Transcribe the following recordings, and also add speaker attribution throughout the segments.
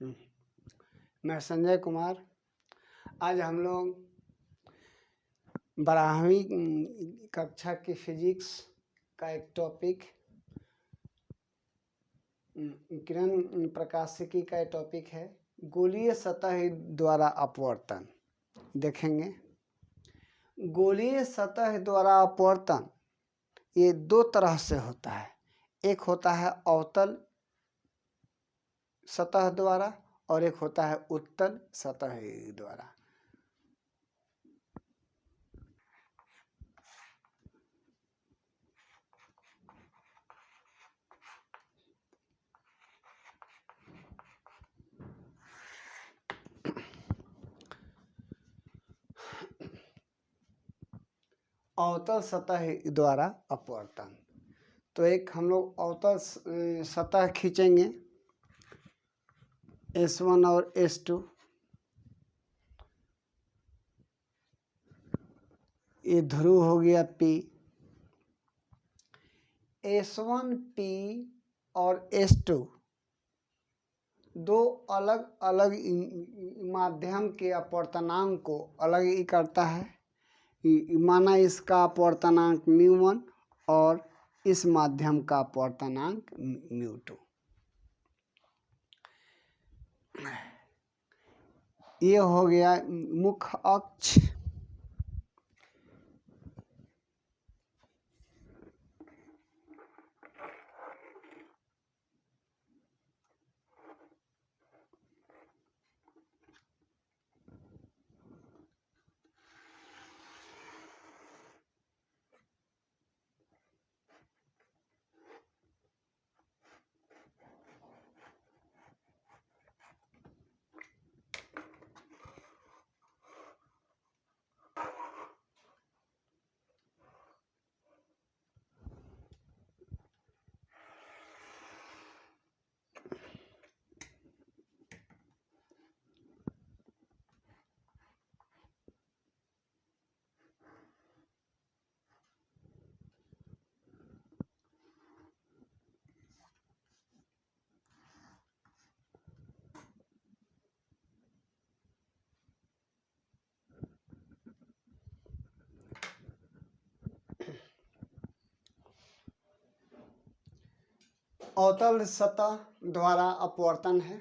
Speaker 1: मैं संजय कुमार। आज हम लोग 12वीं कक्षा की फिजिक्स का एक टॉपिक किरण प्रकाशिकी का टॉपिक है गोलीय सतह द्वारा अपवर्तन देखेंगे। गोलीय सतह द्वारा अपवर्तन ये दो तरह से होता है। एक होता है अवतल सतह द्वारा और एक होता है उत्तल सतह द्वारा। अवतल सतह द्वारा अपवर्तन, तो एक हम लोग अवतल सतह खींचेंगे S1 और S2। ये ध्रुव हो गया P। S1P और S2 दो अलग अलग माध्यम के अपवर्तनांक को अलग ही करता है। माना इसका अपवर्तनांक μ1 और इस माध्यम का अपवर्तनांक μ2। ये हो गया मुख्य अक्ष। अवतल सतह द्वारा अपवर्तन है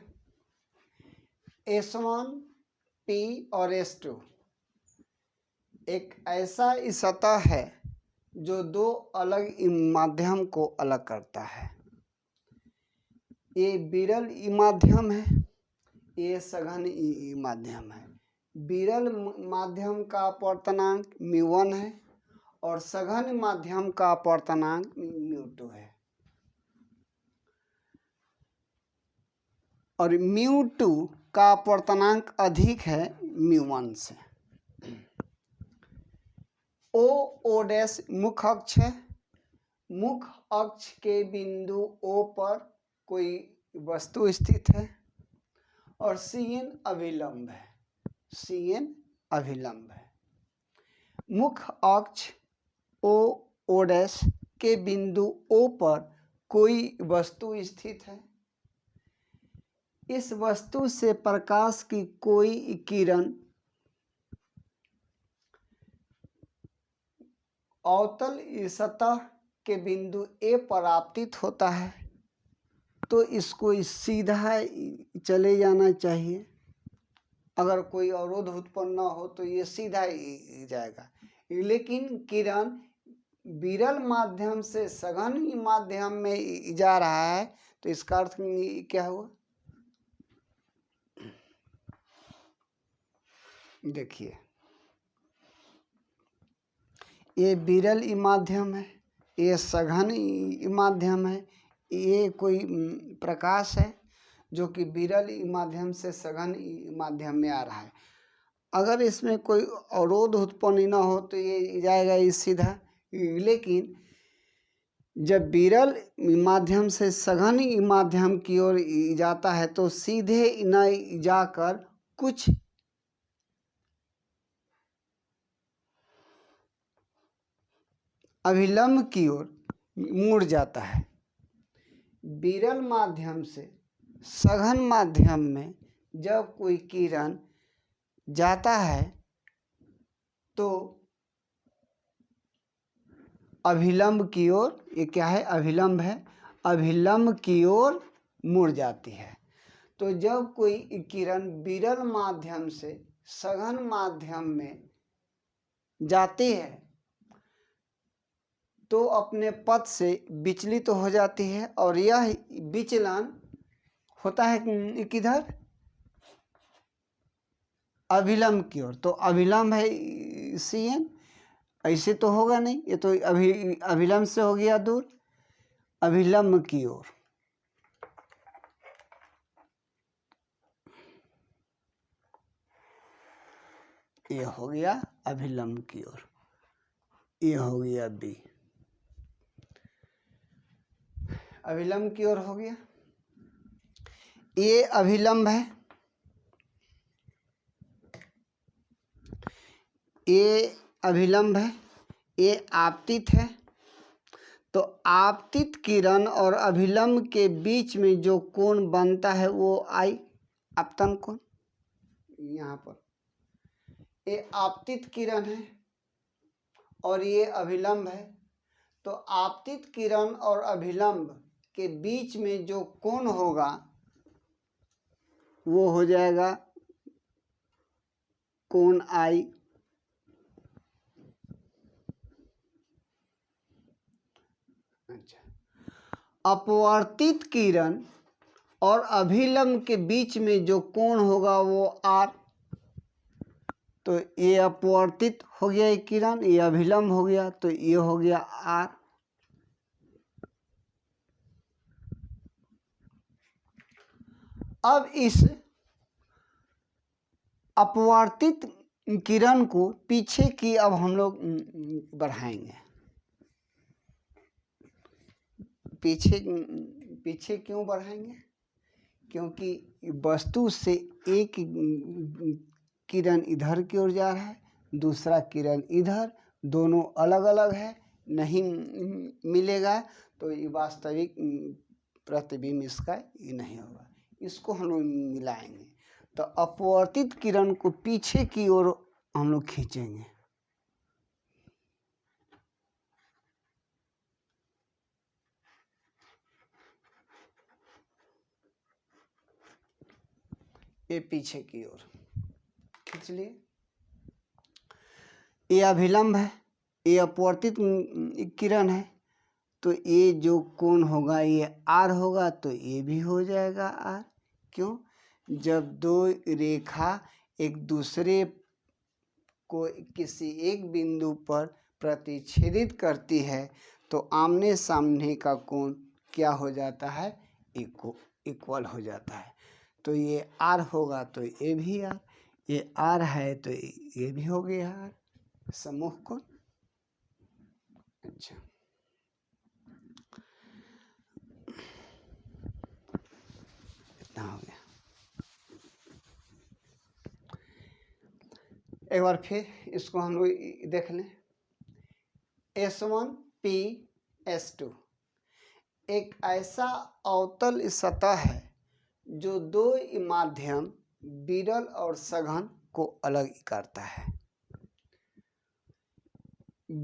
Speaker 1: S1P और S2 एक ऐसा सतह है जो दो अलग माध्यम को अलग करता है। ये विरल माध्यम है, ये सघन माध्यम है। विरल माध्यम का अपवर्तनांक μ1 है और सघन माध्यम का अपवर्तनांक μ2 है। और μ2 का अपवर्तनांक अधिक है μ1 से। O डैश मुख्य अक्ष है। मुख्य अक्ष के बिंदु O पर कोई वस्तु स्थित है और Cn अभिलंब है। Cn अभिलंब है। मुख्य अक्ष O डैश के बिंदु O पर कोई वस्तु स्थित है। इस वस्तु से प्रकाश की कोई किरण अवतल सतह के बिंदु A पर आपतित होता है तो इसको सीधा चले जाना चाहिए। अगर कोई अवरोध उत्पन्न न हो तो ये सीधा ही जाएगा। लेकिन किरण विरल माध्यम से सघन माध्यम में जा रहा है तो इसका अर्थ क्या हुआ? देखिए, ये विरल माध्यम है, ये सघन माध्यम है। ये कोई प्रकाश है जो कि विरल माध्यम से सघन माध्यम में आ रहा है। अगर इसमें कोई अवरोध उत्पन्न न हो तो ये जाएगा इस सीधा। लेकिन जब विरल माध्यम से सघन माध्यम की ओर जाता है तो सीधे न जाकर कुछ अभिलंब की ओर मुड़ जाता है। विरल माध्यम से सघन माध्यम में जब कोई किरण जाता है तो अभिलंब की ओर, ये क्या है, अभिलंब है, अभिलंब की ओर मुड़ जाती है। तो जब कोई किरण विरल माध्यम से सघन माध्यम में जाती है तो अपने पथ से विचलित तो हो जाती है, और यह विचलन होता है किधर, अभिलंब की ओर। तो अभिलंब है Cn, ऐसे तो होगा नहीं, ये तो अभिलंब से हो गया दूर, अभिलंब की ओर। ये हो गया अभिलंब की ओर, ये हो गया B, अभिलंब की ओर हो गया। ये अभिलंब है, ये अभिलंब है, ये आपतित है। तो आपतित किरण और अभिलंब के बीच में जो कोण बनता है वो आई, आपतन कोण। यहाँ पर ये आपतित किरण है और ये अभिलंब है। तो आपतित किरण और अभिलंब के बीच में जो कोण होगा वो हो जाएगा कोण आई। अच्छा, अपवर्तित किरण और अभिलंब के बीच में जो कोण होगा वो आर। तो ये अपवर्तित हो गया एक किरण, ये अभिलंब हो गया, तो ये हो गया आर। अब इस अपवर्तित किरण को पीछे की अब हम लोग बढ़ाएंगे। पीछे क्यों बढ़ाएंगे? क्योंकि वस्तु से एक किरण इधर की ओर जा रहा है, दूसरा किरण इधर, दोनों अलग अलग है, नहीं मिलेगा, तो ये वास्तविक प्रतिबिंब इसका ये नहीं होगा, इसको हम लोग मिलाएंगे। तो अपवर्तित किरण को पीछे की ओर हम लोग खींचेंगे। ये पीछे की ओर खींच लिए। ये अभिलंब है, ये अपवर्तित किरण है, तो ये जो कोण होगा ये आर होगा, तो ये भी हो जाएगा आर। क्यों? जब दो रेखा एक दूसरे को किसी एक बिंदु पर प्रतिच्छेदित करती है तो आमने सामने का कोण क्या हो जाता है, इक्वल हो जाता है। तो ये आर होगा तो ये भी आर, ये आर है तो ये भी हो गया आर, समूह कोण। अच्छा, इतना हो गया। एक बार फिर इसको हम लोग देख लें। S1P/S2 एक ऐसा अवतल सतह है जो दो माध्यम विरल और सघन को अलग करता है।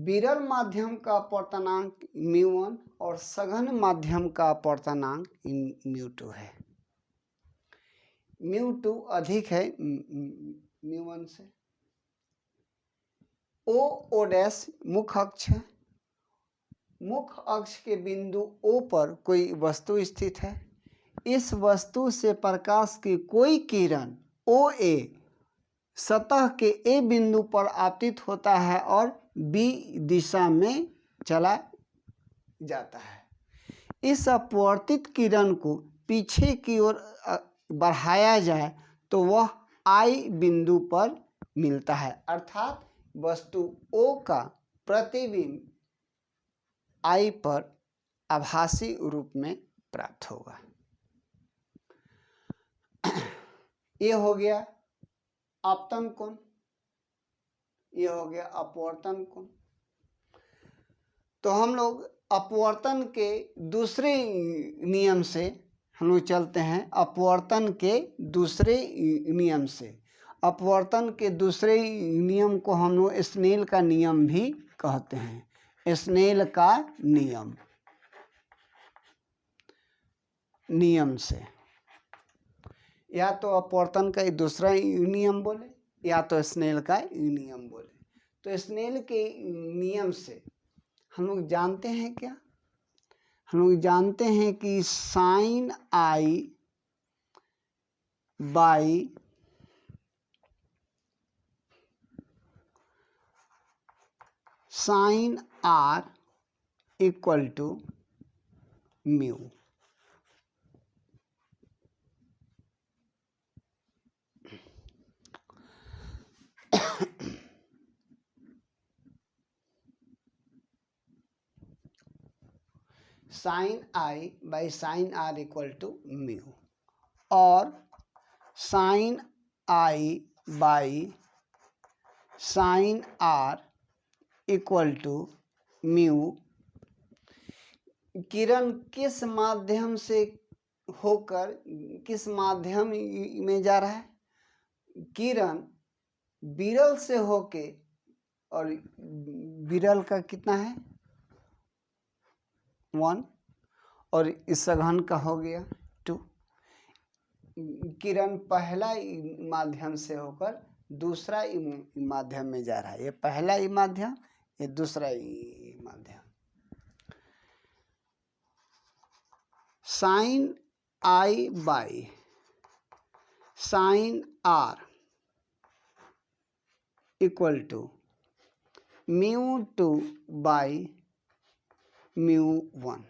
Speaker 1: विरल माध्यम का अपवर्तनांक μ1 और सघन माध्यम का अपवर्तनांक μ2 है। μ2 अधिक है μ1 से। O' मुख्य अक्ष है। मुख्य अक्ष के बिंदु O पर कोई वस्तु स्थित है। इस वस्तु से प्रकाश की कोई किरण OA सतह के A बिंदु पर आपतित होता है और B दिशा में चला जाता है। इस अपवर्तित किरण को पीछे की ओर बढ़ाया जाए तो वह I बिंदु पर मिलता है, अर्थात वस्तु O का प्रतिबिंब I पर आभासी रूप में प्राप्त होगा। ये हो गया आपतन कोण, ये हो गया अपवर्तन कोण। तो हम लोग अपवर्तन के दूसरे नियम से हम लोग चलते हैं अपवर्तन के दूसरे नियम से। अपवर्तन के दूसरे नियम को हम लोग स्नेल का नियम भी कहते हैं। स्नेल का नियम से या तो अपवर्तन का दूसरा नियम बोले या तो स्नेल का नियम बोले। तो स्नेल के नियम से हम लोग जानते हैं क्या, हम लोग जानते हैं कि sine i by sine r equal to mu. Sine i by sine r equal to mu और sine i by sine r equal to mu. किरण किस माध्यम से होकर किस माध्यम में जा रहा है? किरण विरल से होके, और विरल का कितना है 1 और इस सघन का हो गया 2। किरण पहला माध्यम से होकर दूसरा माध्यम में जा रहा है। ये पहला माध्यम, ये दूसरा माध्यम। Sine i by sine r equal to mu 2 by mu 1।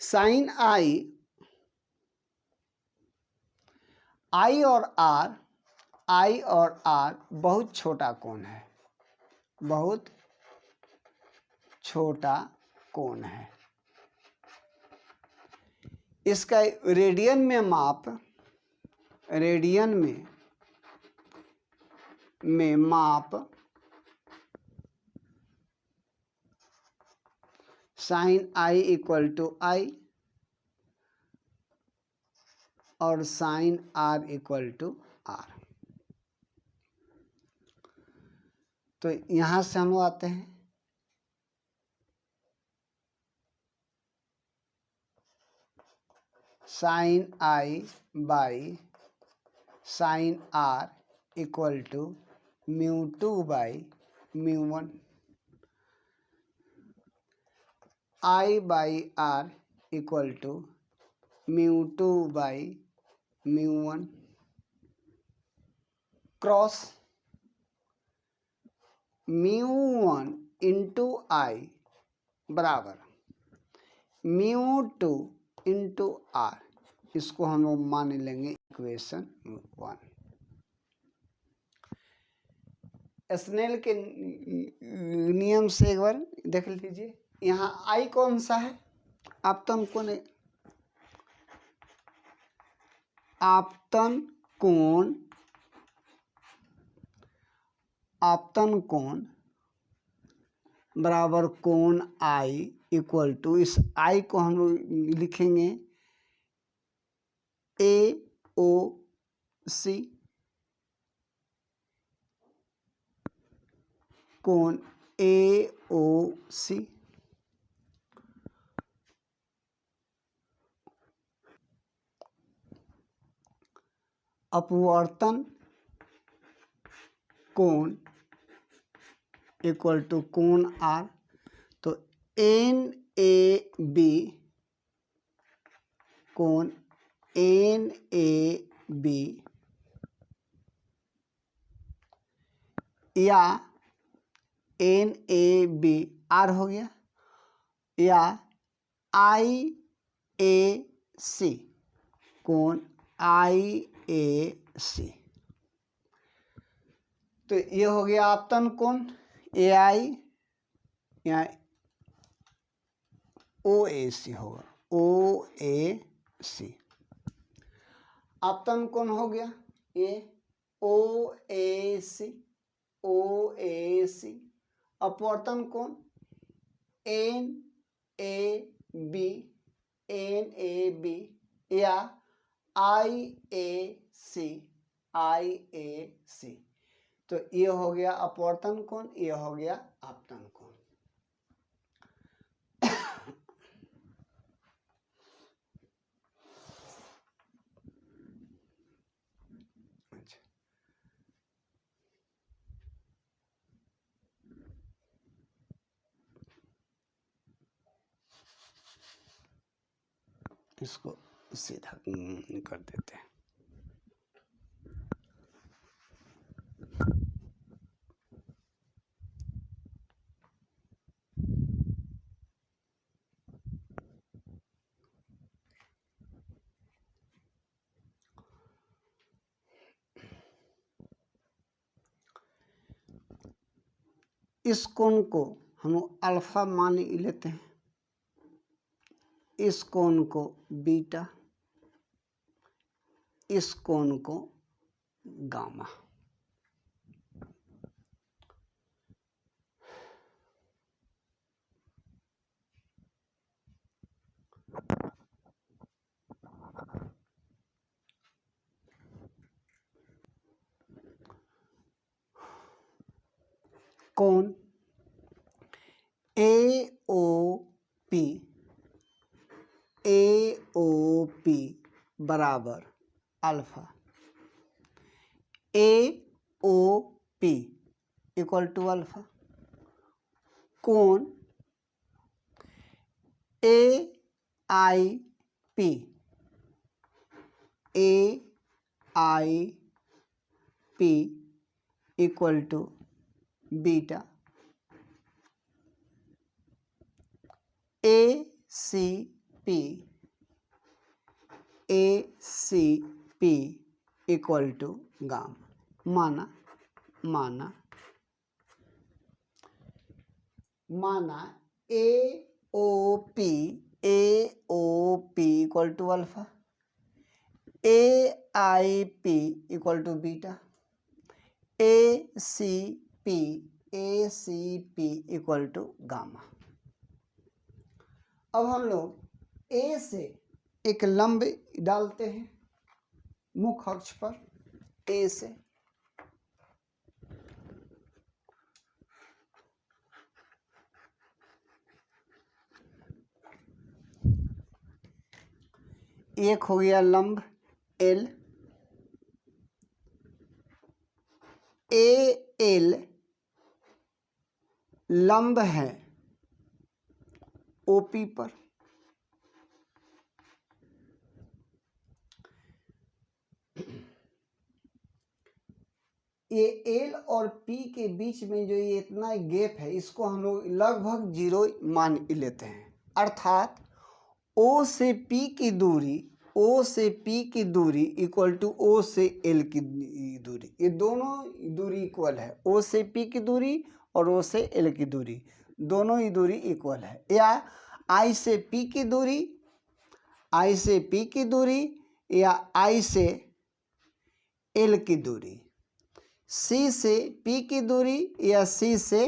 Speaker 1: Sine i और आर बहुत छोटा कोण है, बहुत छोटा कोण है। इसका रेडियन में माप, रेडियन में माप sine i equal to i और sine r equal to r. तो यहां से हम आते हैं sine i by sine r equal to mu 2 by mu 1। I by are equal to mu 2 by mu 1 cross mu 1 into i बराबर mu 2 into are. इसको हम लोग मान लेंगे इक्वेशन 1। स्नेल के नियम से एक बार देख लीजिए। यहाँ आई कौन सा है? आपतन कोण है। आपतन कोण बराबर कोण आई इक्वल टू, इस आई को हम लोग लिखेंगे ए ओ सी, कोण ए ओ सी। अपवर्तन कोण इक्वल टू कोण आर। तो एन ए बी कोण एन ए बी या एन ए बी आर हो गया, या आई ए सी कोण आई ए सी। तो ये हो गया आपतन कोण ए आई या ओ ए सी होगा, ओ ए सी। आपतन कोण हो गया ए, OAC, OAC। अपवर्तन कोण NAB, NAB या IAC, IAC। तो ये हो गया अपवर्तन कोण, ये हो गया आपतन कोण। इसको सीधा कर देते हैं। इस कोण को हम अल्फा मान लेते हैं, इस कोण को बीटा, इस कोण को गामा। कोण AOP, AOP बराबर alpha, AOP equal to alpha. कोण AIP, AIP equal to beta, ACP, ACP equal to gamma. माना माना माना AOP, AOP equal to alpha, AIP equal to beta, ACP, ACP equal to gamma. अब हम लोग A से एक लंब डालते हैं मुख्य अक्ष पर, A से एक हो गया लंब L, AL लंब है OP पर, ये L और P के बीच में जो ये इतना गैप है, इसको हम लोग लगभग 0 मान लेते हैं। अर्थात O से P की दूरी, O से P की दूरी इक्वल टू O से L की दूरी, ये दोनों दूरी इक्वल है। O से P की दूरी और O से L की दूरी, दोनों ही दूरी इक्वल है। या I से P की दूरी, I से P की दूरी या I से L की दूरी, C से P की दूरी या C से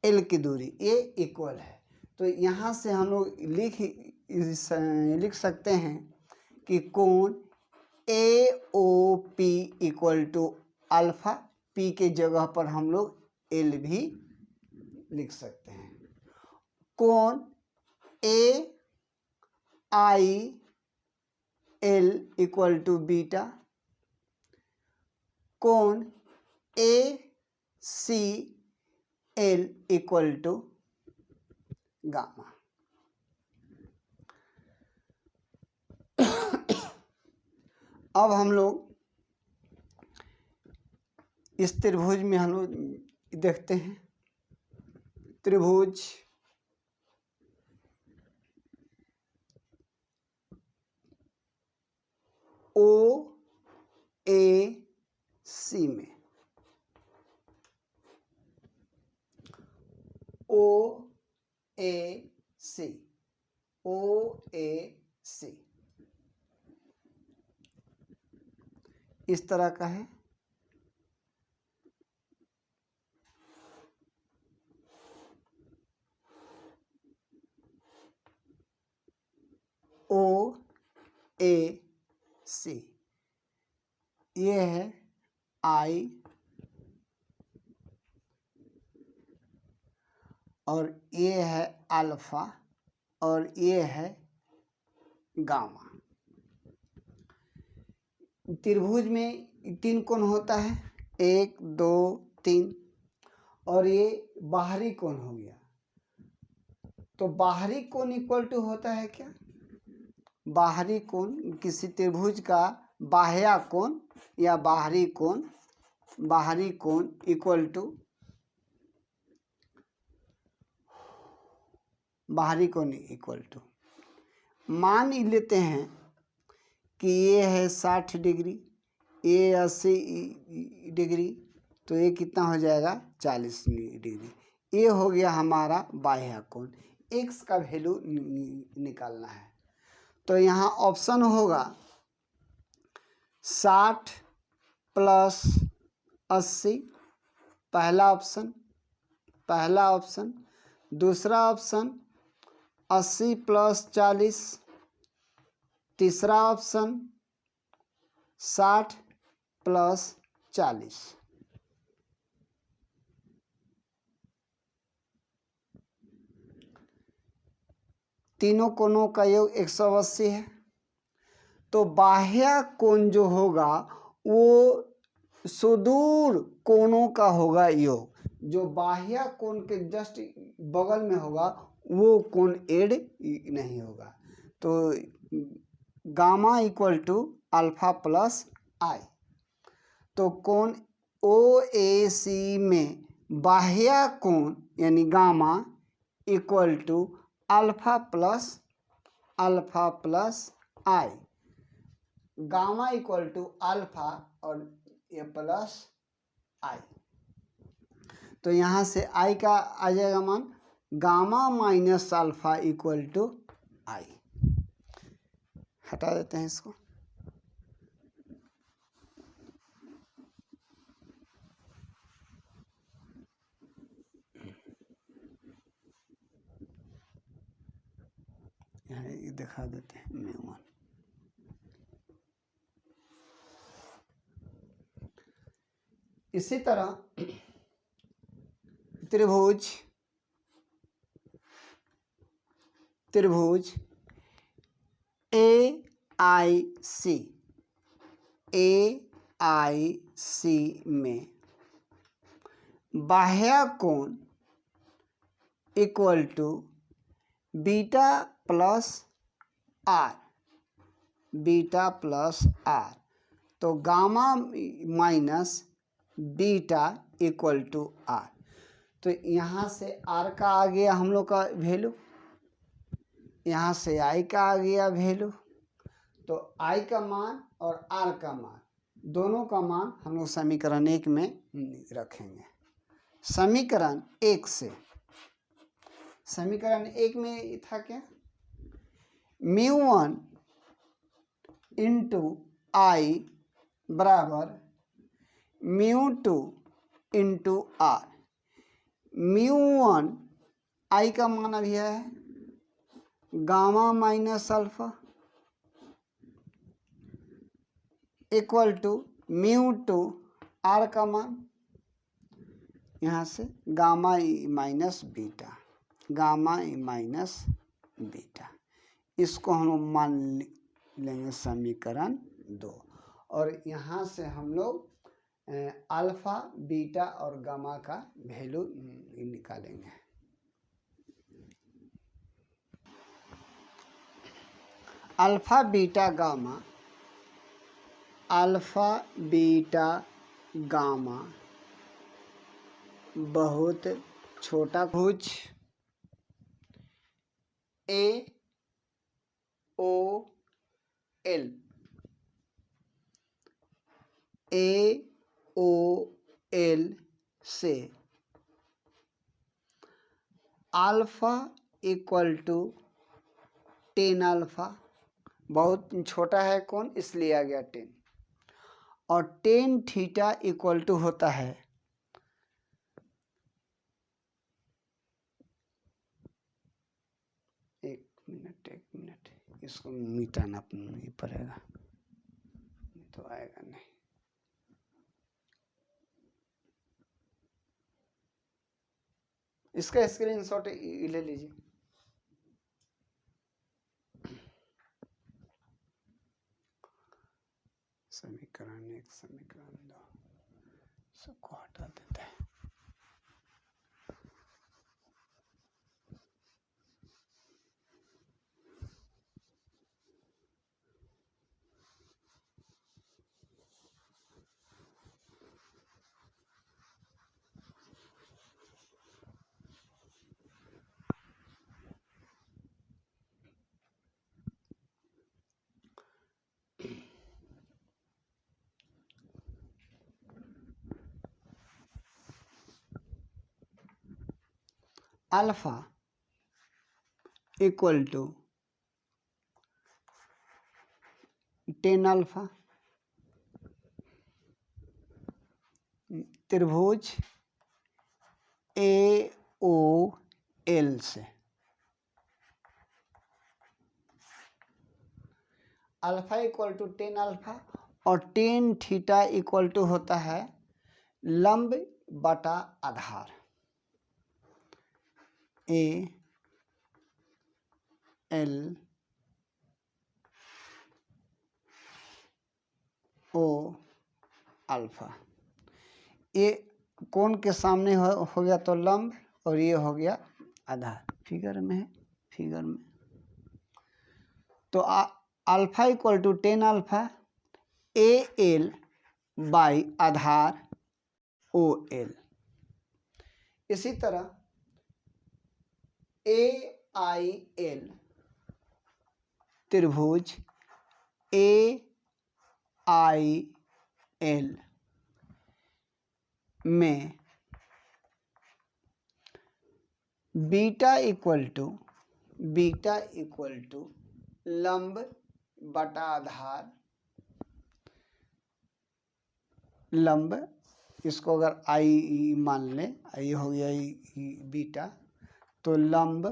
Speaker 1: L की दूरी, ये इक्वल है। तो यहाँ से हम लोग लिख सकते हैं कि कोण AOP equal to alpha, P के जगह पर हम लोग L भी लिख सकते हैं। कोण AIL इक्वल टू बीटा, कोण ACL इक्वल टू गामा। अब हम लोग इस त्रिभुज में हम लोग देखते हैं, त्रिभुज OAC में, OAC, OAC इस तरह का है। ओ ए सी, ये है आई और ये है अल्फा और ये है गामा। त्रिभुज में 3 कोण होता है, 1 2 3, और ये बाहरी कोण हो गया। तो बाहरी कोण इक्वल टू होता है क्या? बाहरी कोण किसी त्रिभुज का बाह्य कोण या बाहरी कोण इक्वल टू बाहरी कोण इक्वल टू, मान लेते हैं कि ये है 60 डिग्री, ये 80 डिग्री, तो ये कितना हो जाएगा 40 डिग्री। ये हो गया हमारा बाह्य कोण। x का वैल्यू निकालना है, तो यहाँ ऑप्शन होगा 60 प्लस 80, पहला ऑप्शन। दूसरा ऑप्शन 80 प्लस 40, तीसरा ऑप्शन 60 प्लस 40। तीनों कोणों का योग 180 है। तो बाह्य कोण जो होगा वो सुदूर कोणों का होगा योग, जो बाह्य कोण के जस्ट बगल में होगा वो कोण ऐड नहीं होगा। तो gamma equal to alpha plus i. तो कोण ओ ए सी में बाह्य कोण यानी gamma equal to alpha plus i. Gamma equal to alpha और ये प्लस आई। तो यहाँ से आई का आ जाएगा मान gamma minus alpha equal to i. हटा देते हैं इसको। यहाँ ये दिखा देते हैं म्यू1। इसी तरह त्रिभुज ए आई सी में बाह्य कोण equal to beta plus r. तो gamma minus beta equal to r. तो यहाँ से आर का आ गया हम लोग का वैल्यू, यहाँ से आई का आ गया वैल्यू। तो आई का मान और आर का मान दोनों का मान हम लोग समीकरण 1 में रखेंगे। समीकरण 1 में था क्या? म्यू1 इंटू आई बराबर म्यू2 इंटू आर। म्यू1 आई का मान अभी है gamma minus alpha equal to mu two r का मान यहाँ से गामा माइनस बीटा। इसको हम मान लेंगे समीकरण 2। और यहाँ से हम लोग अल्फा बीटा और गामा का वैल्यू निकालेंगे। अल्फा बीटा गामा बहुत छोटा त्रिभुज ए ओ एल से अल्फा इक्वल टू 10 अल्फा, बहुत छोटा है कौन इसलिए आ गया 10, और टेन थीटा इक्वल टू होता है एक मिनट इसको मिटाना पड़ेगा, तो आएगा नहीं। इसका स्क्रीनशॉट ले लीजिए। समीकरण 1 समीकरण 2 सबको हटा देते हैं। अल्फा इक्वल टू 10 अल्फा त्रिभुज AOL से अल्फा इक्वल टू 10 अल्फा और 10 थीटा इक्वल टू होता है लंब बटा आधार AL O अल्फा। ये कोण के सामने हो गया तो लंब और ये हो गया आधार। फिगर में है, फिगर में तो alpha equal to 10 alpha AL by आधार OL। इसी तरह AIL त्रिभुज AIL में बीटा इक्वल टू लंब बटा आधार लंब, इसको अगर आई मान ले, आई हो गया बीटा, तो लंब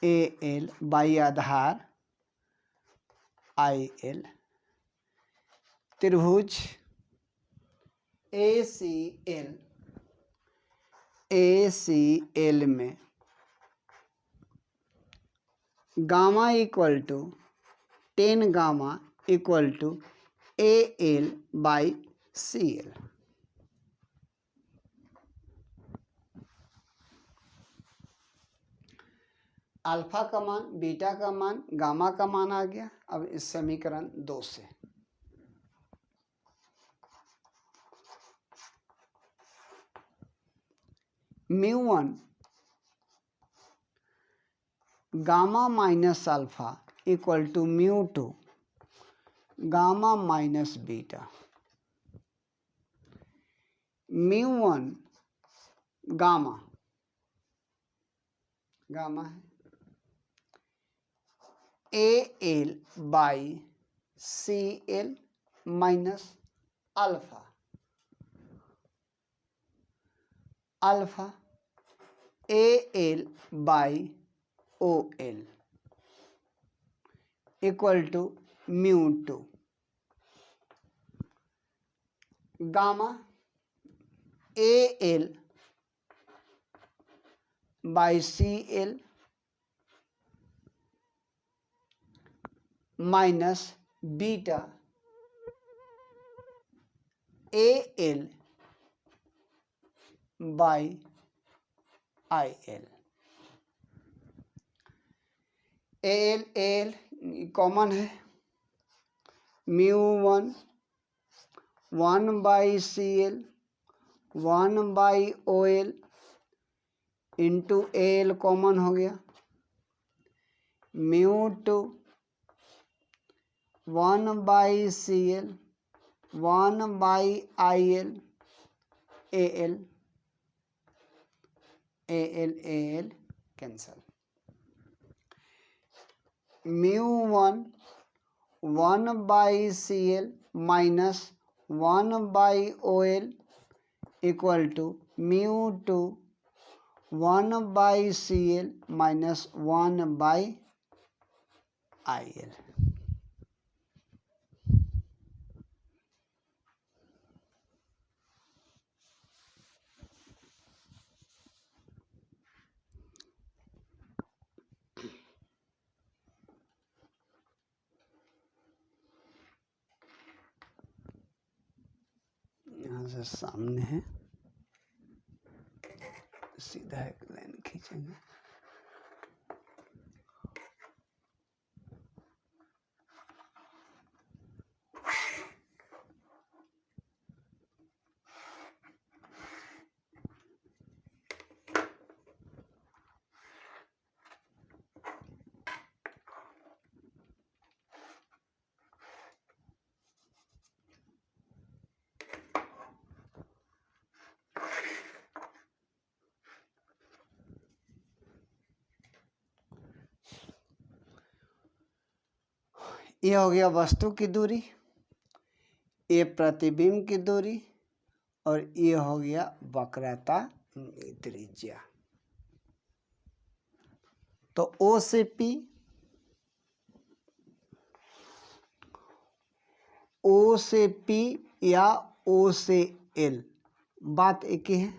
Speaker 1: AL बाई आधार IL त्रिभुज ACL में gamma equal to 10 gamma equal to AL by CL। Alpha का मान, बीटा का मान, गामा का मान आ गया। अब इस समीकरण 2 से μ1 gamma minus alpha equal to μ2 gamma minus beta. μ1 gamma है AL by CL minus alpha AL by OL equal to μ2 gamma AL by CL minus beta AL by IL। AL common है, μ1 1 by CL 1 by OL into AL common हो गया, μ2 1 by CL 1 by IL AL cancel. Mu one 1/CL minus 1/OL equal to mu two 1/CL minus 1/IL। यहाँ से सामने है, सीधा एक line खींचेंगे। ये हो गया वस्तु की दूरी, ये प्रतिबिंब की दूरी, और ये हो गया वक्रता त्रिज्या। तो O से P, O से P या O से L, बात एक ही है।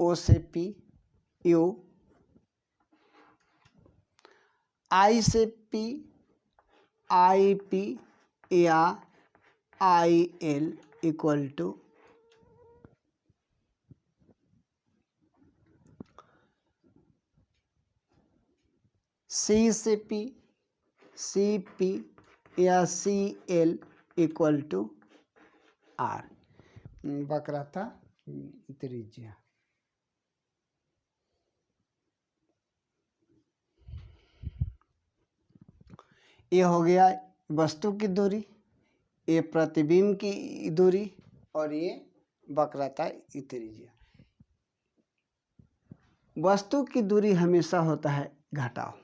Speaker 1: O से P U, I से P IP या IL इक्वल टू C से P CP या CL इक्वल टू R, वक्रता त्रिज्या। ये हो गया वस्तु की दूरी, ये प्रतिबिंब की दूरी, और ये वक्रता त्रिज्या। वस्तु की दूरी हमेशा होता है घटाव,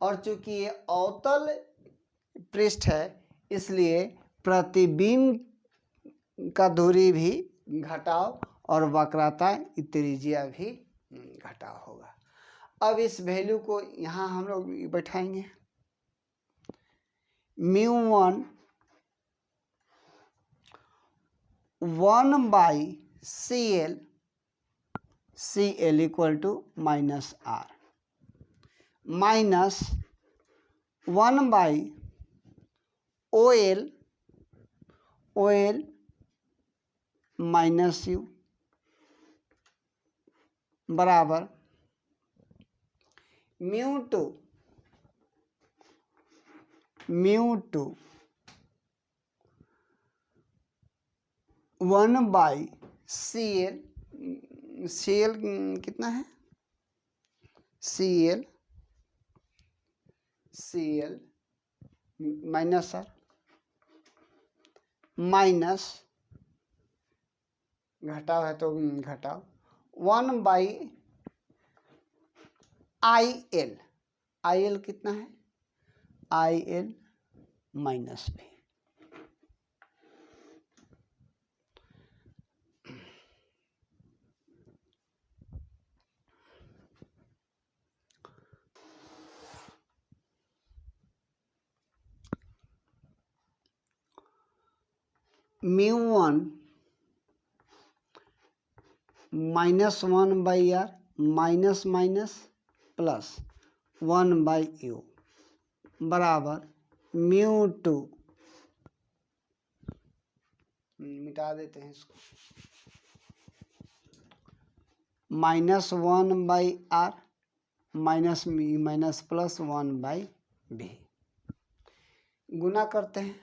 Speaker 1: और चूंकि ये अवतल पृष्ठ है इसलिए प्रतिबिंब का दूरी भी घटाव और वक्रता त्रिज्या भी घटाव होगा। अब इस वैल्यू को यहाँ हम लोग बैठाएंगे। Mu one 1/CL, CL equal to minus R, minus 1/OL, OL minus U बराबर म्यू टू 1/CL, CL कितना है, CL माइनस R माइनस, घटाव है तो घटाव, 1/IL, IL कितना है, IL minus B। Mu one minus 1/R minus minus plus 1/U बराबर म्यू टू, मिटा देते हैं इसको, minus 1/R minus minus plus 1/B, गुना करते हैं,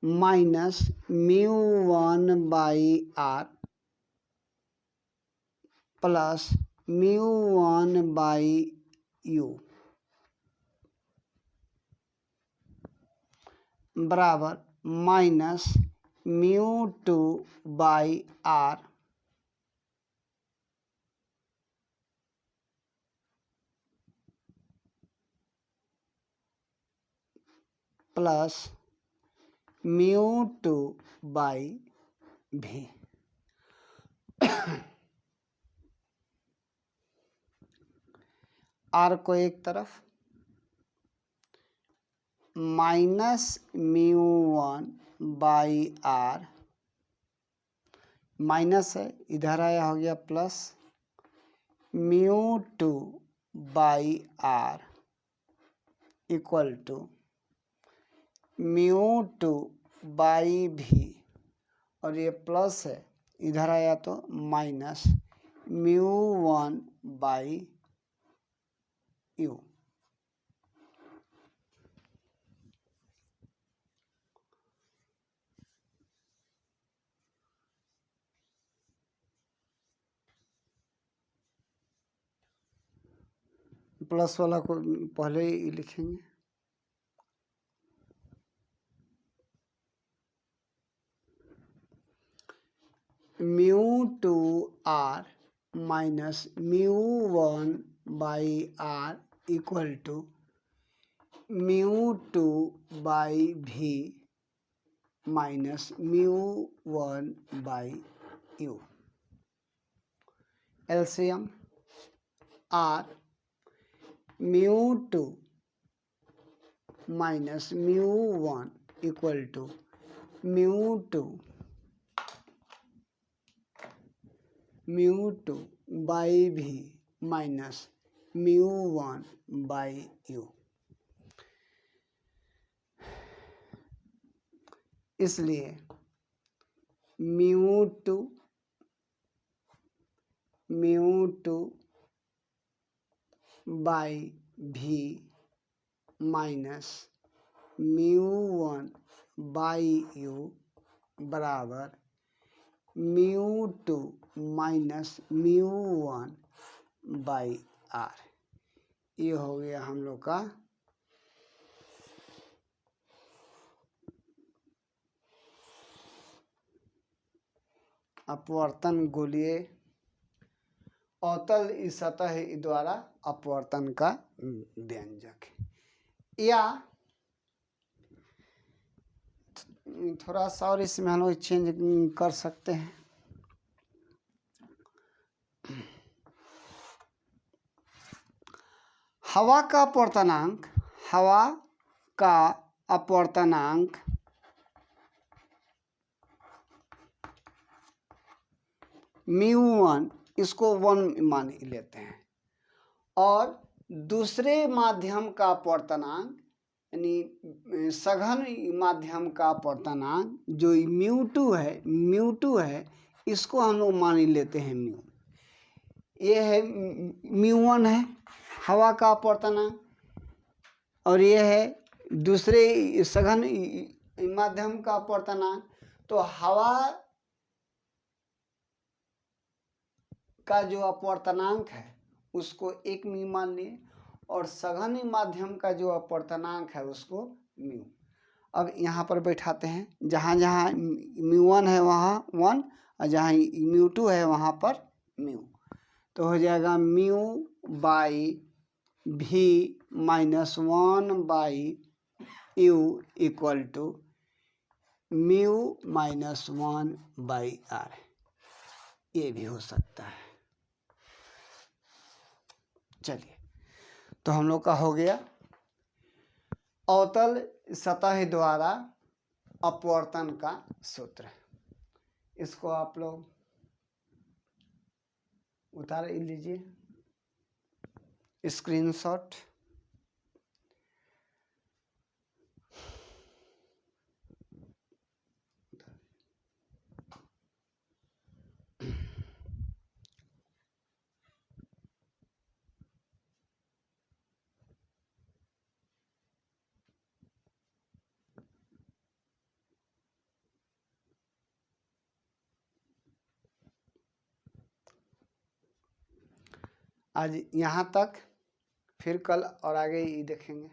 Speaker 1: minus mu 1/R plus mu 1/U बराबर minus mu 2/R plus mu two by B. R को एक तरफ, minus mu one by R, minus है इधर आया हो गया plus mu two by are equal to mu two by भी, और ये प्लस है इधर आया तो minus mu one by u. Plus वाला को पहले ही लिखेंगे। Mu two r minus mu one by are equal to mu two by भी minus mu one by u. LCM r mu two minus mu one equal to mu two by भी minus mu one by u. इसलिए mu two by भी minus mu one by u बराबर mu two minus mu one by R. ये हो गया हम लोग का अपवर्तन गोलीय अवतल सतह द्वारा अपवर्तन का व्यंजक। या थोड़ा सा और इसमें हम लोग चेंज कर सकते हैं। हवा का अपवर्तनांक म्यू वन, इसको वन मान लेते हैं, और दूसरे माध्यम का अपवर्तनांक यानी सघन माध्यम का अपवर्तनांक जो म्यू टू है इसको हम लोग मान लेते हैं म्यू। ये है म्यू वन है हवा का अपवर्तनांक, और ये है दूसरे सघन माध्यम का अपवर्तनांक। तो हवा का जो अपवर्तनांक है उसको एक म्यू मान लिए, और सघन माध्यम का जो अपवर्तनांक है उसको म्यू। अब यहाँ पर बैठाते हैं, जहाँ जहाँ म्यू वन है वहाँ वन, और जहाँ म्यू टू है वहाँ पर म्यू। तो हो जाएगा म्यू बाई भी minus one by U equal to mu minus one by R. ये भी हो सकता है। चलिए, तो हम लोग का हो गया अवतल सतह द्वारा अपवर्तन का सूत्र। इसको आप लोग उतार लीजिए स्क्रीनशॉट। आज यहाँ तक, फिर कल और आगे ही देखेंगे।